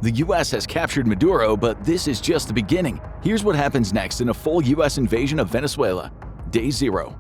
The US has captured Maduro, but this is just the beginning. Here's what happens next in a full US invasion of Venezuela. Day 0.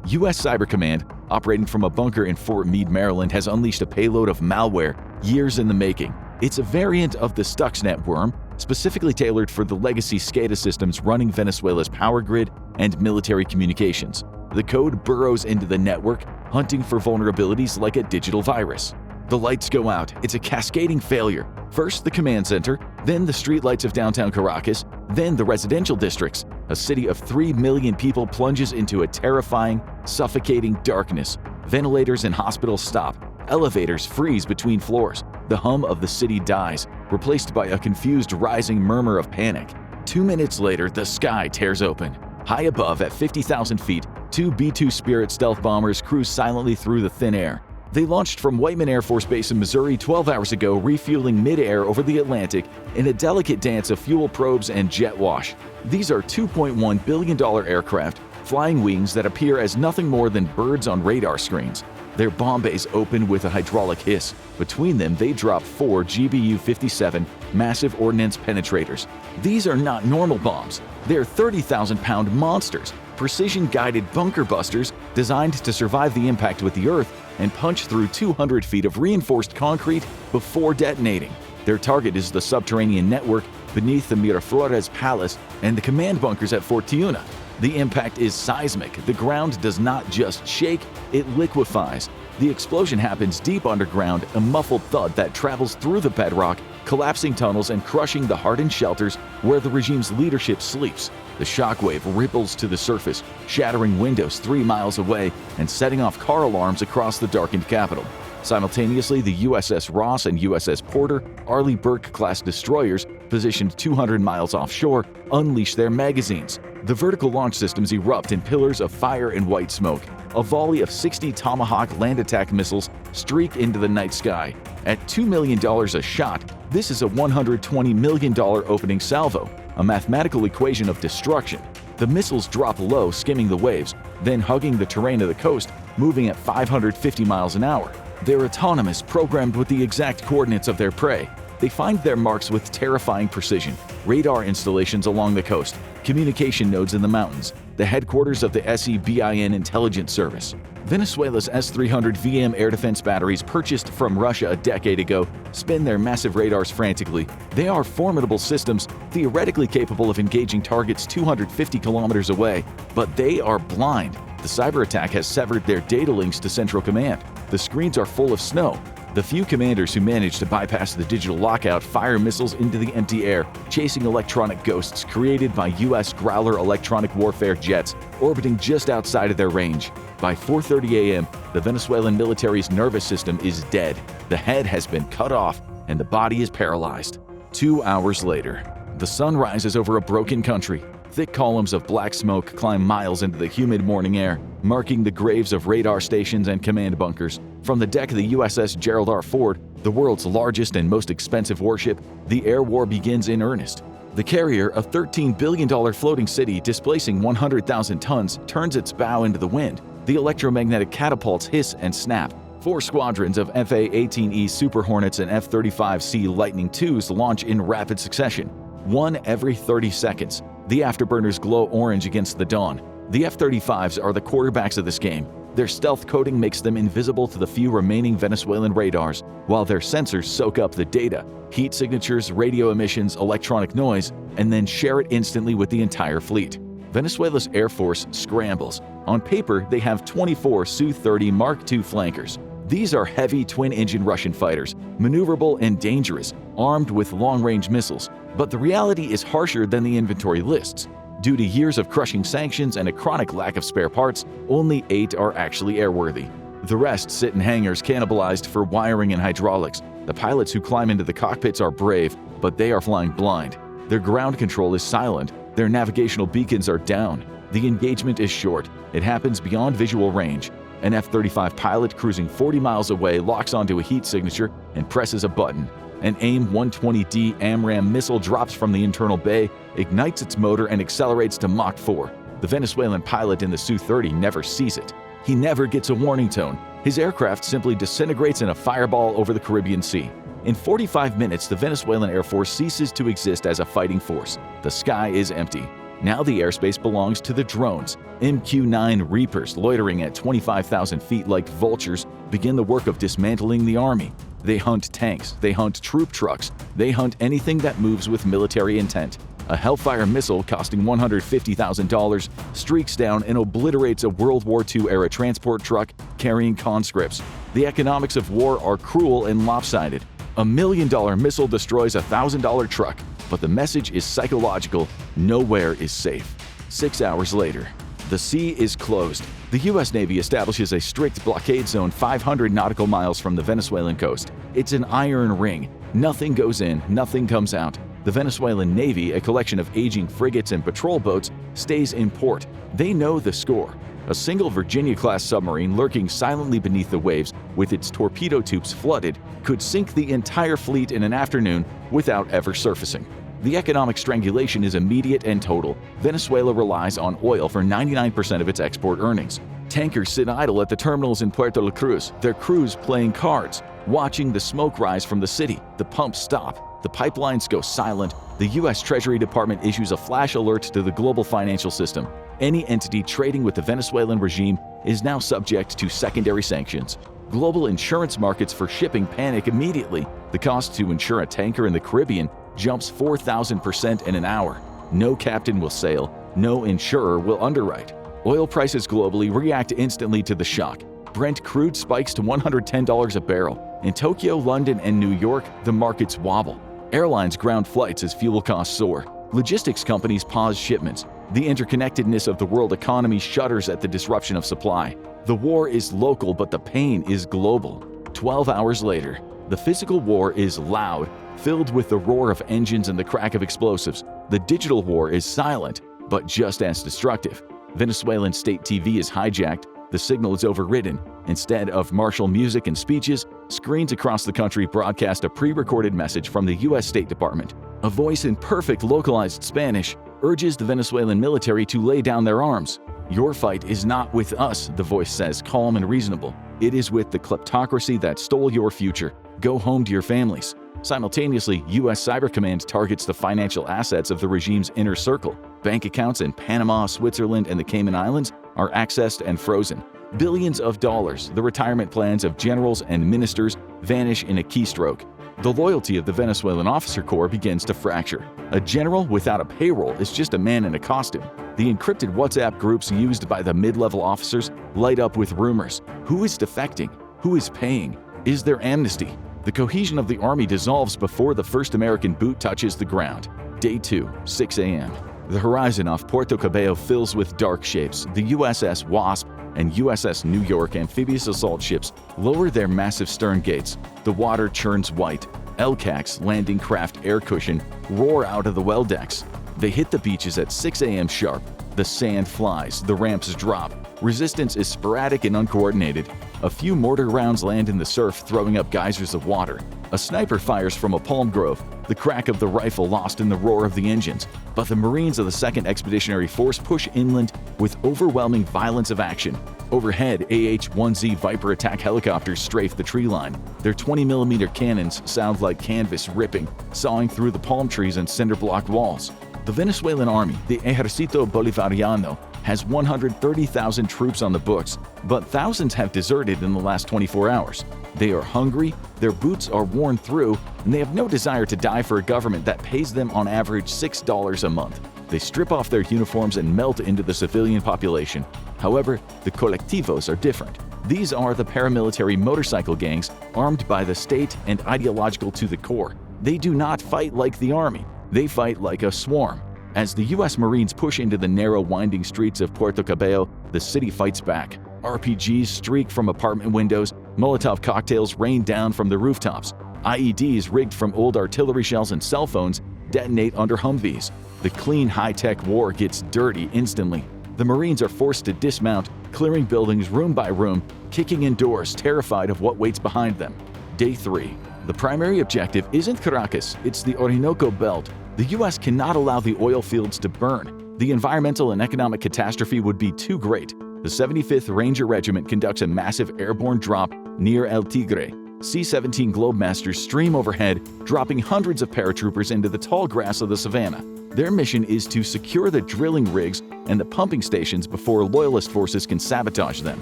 US Cyber Command, operating from a bunker in Fort Meade, Maryland, has unleashed a payload of malware years in the making. It's a variant of the Stuxnet worm, specifically tailored for the legacy SCADA systems running Venezuela's power grid and military communications. The code burrows into the network, hunting for vulnerabilities like a digital virus. The lights go out. It's a cascading failure. First the command center, then the streetlights of downtown Caracas, then the residential districts. A city of 3 million people plunges into a terrifying, suffocating darkness. Ventilators in hospitals stop. Elevators freeze between floors. The hum of the city dies, replaced by a confused rising murmur of panic. 2 minutes later, the sky tears open. High above, at 50,000 feet, 2 B-2 Spirit stealth bombers cruise silently through the thin air. They launched from Whiteman Air Force Base in Missouri 12 hours ago, refueling mid-air over the Atlantic in a delicate dance of fuel probes and jet wash. These are $2.1 billion aircraft, flying wings that appear as nothing more than birds on radar screens. Their bomb bays open with a hydraulic hiss. Between them, they drop 4 GBU-57 massive ordnance penetrators. These are not normal bombs. They're 30,000-pound monsters, precision-guided bunker busters designed to survive the impact with the Earth and punch through 200 feet of reinforced concrete before detonating. Their target is the subterranean network beneath the Miraflores Palace and the command bunkers at Fort Tiuna. The impact is seismic. The ground does not just shake, it liquefies. The explosion happens deep underground, a muffled thud that travels through the bedrock, collapsing tunnels and crushing the hardened shelters where the regime's leadership sleeps. The shockwave ripples to the surface, shattering windows 3 miles away and setting off car alarms across the darkened capital. Simultaneously, the USS Ross and USS Porter, Arleigh Burke-class destroyers, positioned 200 miles offshore, unleash their magazines. The vertical launch systems erupt in pillars of fire and white smoke. A volley of 60 Tomahawk land attack missiles streak into the night sky. At $2 million a shot, this is a $120 million opening salvo, a mathematical equation of destruction. The missiles drop low, skimming the waves, then hugging the terrain of the coast, moving at 550 miles an hour. They're autonomous, programmed with the exact coordinates of their prey. They find their marks with terrifying precision. Radar installations along the coast, communication nodes in the mountains, the headquarters of the SEBIN intelligence service. Venezuela's S-300 VM air defense batteries, purchased from Russia a decade ago, spin their massive radars frantically. They are formidable systems, theoretically capable of engaging targets 250 kilometers away, but they are blind. The cyberattack has severed their data links to Central Command. The screens are full of snow. The few commanders who manage to bypass the digital lockout fire missiles into the empty air, chasing electronic ghosts created by U.S. Growler electronic warfare jets orbiting just outside of their range. By 4:30 a.m., the Venezuelan military's nervous system is dead. The head has been cut off and the body is paralyzed. 2 hours later, the sun rises over a broken country. Thick columns of black smoke climb miles into the humid morning air, marking the graves of radar stations and command bunkers. From the deck of the USS Gerald R. Ford, the world's largest and most expensive warship, the air war begins in earnest. The carrier, a $13 billion floating city displacing 100,000 tons, turns its bow into the wind. The electromagnetic catapults hiss and snap. 4 squadrons of FA-18E Super Hornets and F-35C Lightning IIs launch in rapid succession, one every 30 seconds. The afterburners glow orange against the dawn. The F-35s are the quarterbacks of this game. Their stealth coating makes them invisible to the few remaining Venezuelan radars, while their sensors soak up the data, heat signatures, radio emissions, electronic noise, and then share it instantly with the entire fleet. Venezuela's Air Force scrambles. On paper, they have 24 Su-30 Mark II flankers. These are heavy twin-engine Russian fighters, maneuverable and dangerous, armed with long-range missiles. But the reality is harsher than the inventory lists. Due to years of crushing sanctions and a chronic lack of spare parts, only 8 are actually airworthy. The rest sit in hangars cannibalized for wiring and hydraulics. The pilots who climb into the cockpits are brave, but they are flying blind. Their ground control is silent. Their navigational beacons are down. The engagement is short. It happens beyond visual range. An F-35 pilot cruising 40 miles away locks onto a heat signature and presses a button. An AIM-120D AMRAAM missile drops from the internal bay, ignites its motor, and accelerates to Mach 4. The Venezuelan pilot in the Su-30 never sees it. He never gets a warning tone. His aircraft simply disintegrates in a fireball over the Caribbean Sea. In 45 minutes, the Venezuelan Air Force ceases to exist as a fighting force. The sky is empty. Now the airspace belongs to the drones. MQ-9 Reapers, loitering at 25,000 feet like vultures, begin the work of dismantling the army. They hunt tanks, they hunt troop trucks, they hunt anything that moves with military intent. A Hellfire missile costing $150,000 streaks down and obliterates a World War II-era transport truck carrying conscripts. The economics of war are cruel and lopsided. A $1 million missile destroys a $1,000 truck, but the message is psychological: nowhere is safe. 6 hours later, the sea is closed. The U.S. Navy establishes a strict blockade zone 500 nautical miles from the Venezuelan coast. It's an iron ring. Nothing goes in, nothing comes out. The Venezuelan Navy, a collection of aging frigates and patrol boats, stays in port. They know the score. A single Virginia-class submarine lurking silently beneath the waves with its torpedo tubes flooded could sink the entire fleet in an afternoon without ever surfacing. The economic strangulation is immediate and total. Venezuela relies on oil for 99% of its export earnings. Tankers sit idle at the terminals in Puerto La Cruz, their crews playing cards, watching the smoke rise from the city. The pumps stop. The pipelines go silent. The U.S. Treasury Department issues a flash alert to the global financial system. Any entity trading with the Venezuelan regime is now subject to secondary sanctions. Global insurance markets for shipping panic immediately. The cost to insure a tanker in the Caribbean jumps 4,000% in an hour. No captain will sail. No insurer will underwrite. Oil prices globally react instantly to the shock. Brent crude spikes to $110 a barrel. In Tokyo, London, and New York, the markets wobble. Airlines ground flights as fuel costs soar. Logistics companies pause shipments. The interconnectedness of the world economy shudders at the disruption of supply. The war is local, but the pain is global. 12 hours later, the physical war is loud, filled with the roar of engines and the crack of explosives. The digital war is silent, but just as destructive. Venezuelan state TV is hijacked. The signal is overridden. Instead of martial music and speeches, screens across the country broadcast a pre-recorded message from the U.S. State Department. A voice in perfect localized Spanish urges the Venezuelan military to lay down their arms. "Your fight is not with us," the voice says, calm and reasonable. "It is with the kleptocracy that stole your future. Go home to your families." Simultaneously, U.S. Cyber Command targets the financial assets of the regime's inner circle. Bank accounts in Panama, Switzerland, and the Cayman Islands are accessed and frozen. Billions of dollars, the retirement plans of generals and ministers, vanish in a keystroke. The loyalty of the Venezuelan officer corps begins to fracture. A general without a payroll is just a man in a costume. The encrypted WhatsApp groups used by the mid-level officers light up with rumors. Who is defecting? Who is paying? Is there amnesty? The cohesion of the army dissolves before the first American boot touches the ground. Day 2, 6 a.m. The horizon off Puerto Cabello fills with dark shapes. The USS Wasp and USS New York amphibious assault ships lower their massive stern gates. The water churns white. LCAC's landing craft air cushion roar out of the well decks. They hit the beaches at 6 a.m. sharp. The sand flies, the ramps drop. Resistance is sporadic and uncoordinated. A few mortar rounds land in the surf, throwing up geysers of water. A sniper fires from a palm grove, the crack of the rifle lost in the roar of the engines. But the Marines of the 2nd Expeditionary Force push inland with overwhelming violence of action. Overhead, AH-1Z Viper attack helicopters strafe the tree line. Their 20mm cannons sound like canvas ripping, sawing through the palm trees and cinder block walls. The Venezuelan army, the Ejército Bolivariano, has 130,000 troops on the books, but thousands have deserted in the last 24 hours. They are hungry, their boots are worn through, and they have no desire to die for a government that pays them on average $6 a month. They strip off their uniforms and melt into the civilian population. However, the colectivos are different. These are the paramilitary motorcycle gangs armed by the state and ideological to the core. They do not fight like the army. They fight like a swarm. As the U.S. Marines push into the narrow, winding streets of Puerto Cabello, the city fights back. RPGs streak from apartment windows, Molotov cocktails rain down from the rooftops. IEDs rigged from old artillery shells and cell phones detonate under Humvees. The clean, high-tech war gets dirty instantly. The Marines are forced to dismount, clearing buildings room by room, kicking in doors, terrified of what waits behind them. Day 3. The primary objective isn't Caracas, it's the Orinoco Belt. The U.S. cannot allow the oil fields to burn. The environmental and economic catastrophe would be too great. The 75th Ranger Regiment conducts a massive airborne drop near El Tigre. C-17 Globemasters stream overhead, dropping hundreds of paratroopers into the tall grass of the savannah. Their mission is to secure the drilling rigs and the pumping stations before Loyalist forces can sabotage them.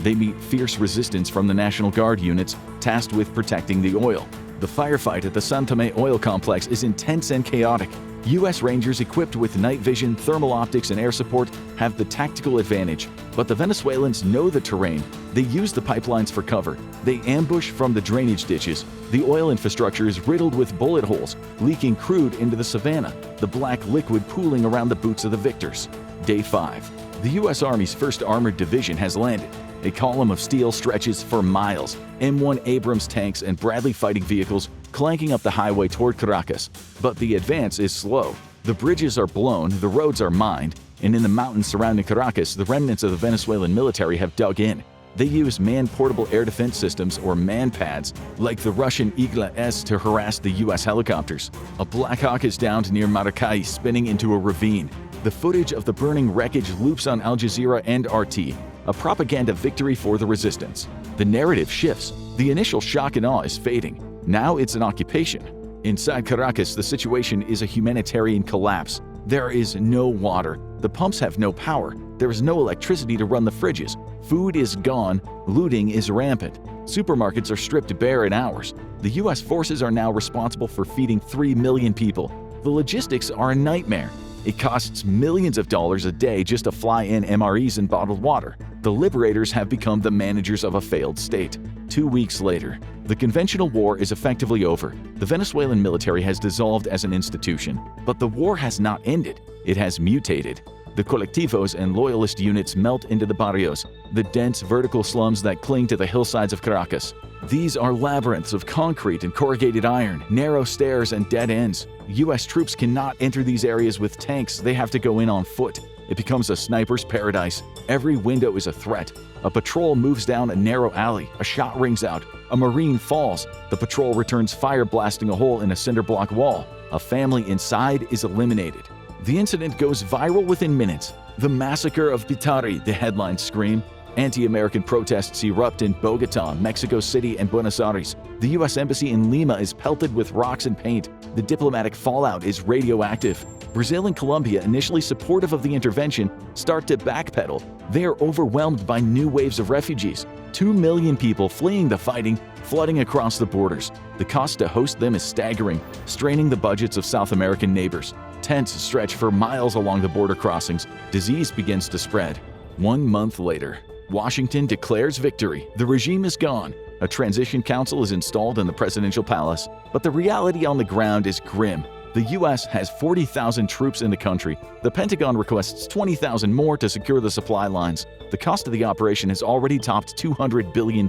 They meet fierce resistance from the National Guard units tasked with protecting the oil. The firefight at the San Tome oil complex is intense and chaotic. U.S. Rangers equipped with night vision, thermal optics, and air support have the tactical advantage, but the Venezuelans know the terrain. They use the pipelines for cover. They ambush from the drainage ditches. The oil infrastructure is riddled with bullet holes, leaking crude into the savannah, the black liquid pooling around the boots of the victors. Day 5. The U.S. Army's 1st Armored Division has landed. A column of steel stretches for miles, M1 Abrams tanks and Bradley fighting vehicles clanking up the highway toward Caracas. But the advance is slow. The bridges are blown, the roads are mined, and in the mountains surrounding Caracas, the remnants of the Venezuelan military have dug in. They use man-portable air defense systems, or man-pads, like the Russian Igla-S to harass the U.S. helicopters. A Black Hawk is downed near Maracay, spinning into a ravine. The footage of the burning wreckage loops on Al Jazeera and RT, a propaganda victory for the resistance. The narrative shifts. The initial shock and awe is fading. Now it's an occupation. Inside Caracas, the situation is a humanitarian collapse. There is no water. The pumps have no power. There is no electricity to run the fridges. Food is gone. Looting is rampant. Supermarkets are stripped bare in hours. The U.S. forces are now responsible for feeding 3 million people. The logistics are a nightmare. It costs millions of dollars a day just to fly in MREs and bottled water. The liberators have become the managers of a failed state. 2 weeks later, the conventional war is effectively over. The Venezuelan military has dissolved as an institution, but the war has not ended. It has mutated. The colectivos and loyalist units melt into the barrios, the dense vertical slums that cling to the hillsides of Caracas. These are labyrinths of concrete and corrugated iron, narrow stairs and dead ends. U.S. troops cannot enter these areas with tanks, they have to go in on foot. It becomes a sniper's paradise. Every window is a threat. A patrol moves down a narrow alley, a shot rings out, a Marine falls. The patrol returns fire, blasting a hole in a cinder block wall. A family inside is eliminated. The incident goes viral within minutes. The massacre of Pitari, the headlines scream. Anti-American protests erupt in Bogotá, Mexico City, and Buenos Aires. The U.S. Embassy in Lima is pelted with rocks and paint. The diplomatic fallout is radioactive. Brazil and Colombia, initially supportive of the intervention, start to backpedal. They are overwhelmed by new waves of refugees. 2 million people fleeing the fighting, flooding across the borders. The cost to host them is staggering, straining the budgets of South American neighbors. Tents stretch for miles along the border crossings. Disease begins to spread. 1 month later, Washington declares victory. The regime is gone. A transition council is installed in the presidential palace, but the reality on the ground is grim. The U.S. has 40,000 troops in the country. The Pentagon requests 20,000 more to secure the supply lines. The cost of the operation has already topped $200 billion,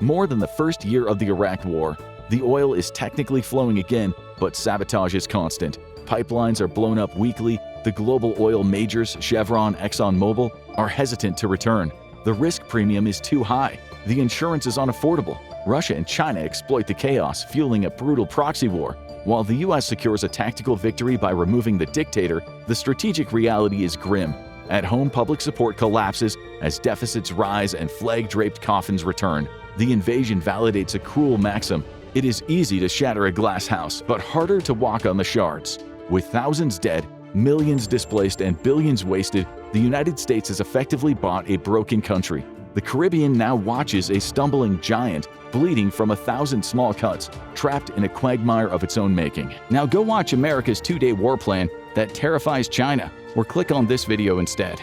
more than the first year of the Iraq War. The oil is technically flowing again, but sabotage is constant. Pipelines are blown up weekly. The global oil majors, Chevron, ExxonMobil, are hesitant to return. The risk premium is too high. The insurance is unaffordable. Russia and China exploit the chaos, fueling a brutal proxy war. While the U.S. secures a tactical victory by removing the dictator, the strategic reality is grim. At home, public support collapses as deficits rise and flag-draped coffins return. The invasion validates a cruel maxim: it is easy to shatter a glass house, but harder to walk on the shards. With thousands dead, millions displaced, and billions wasted, the United States has effectively bought a broken country. The Caribbean now watches a stumbling giant, bleeding from 1,000 small cuts, trapped in a quagmire of its own making. Now go watch America's 2-day war plan that terrifies China, or click on this video instead.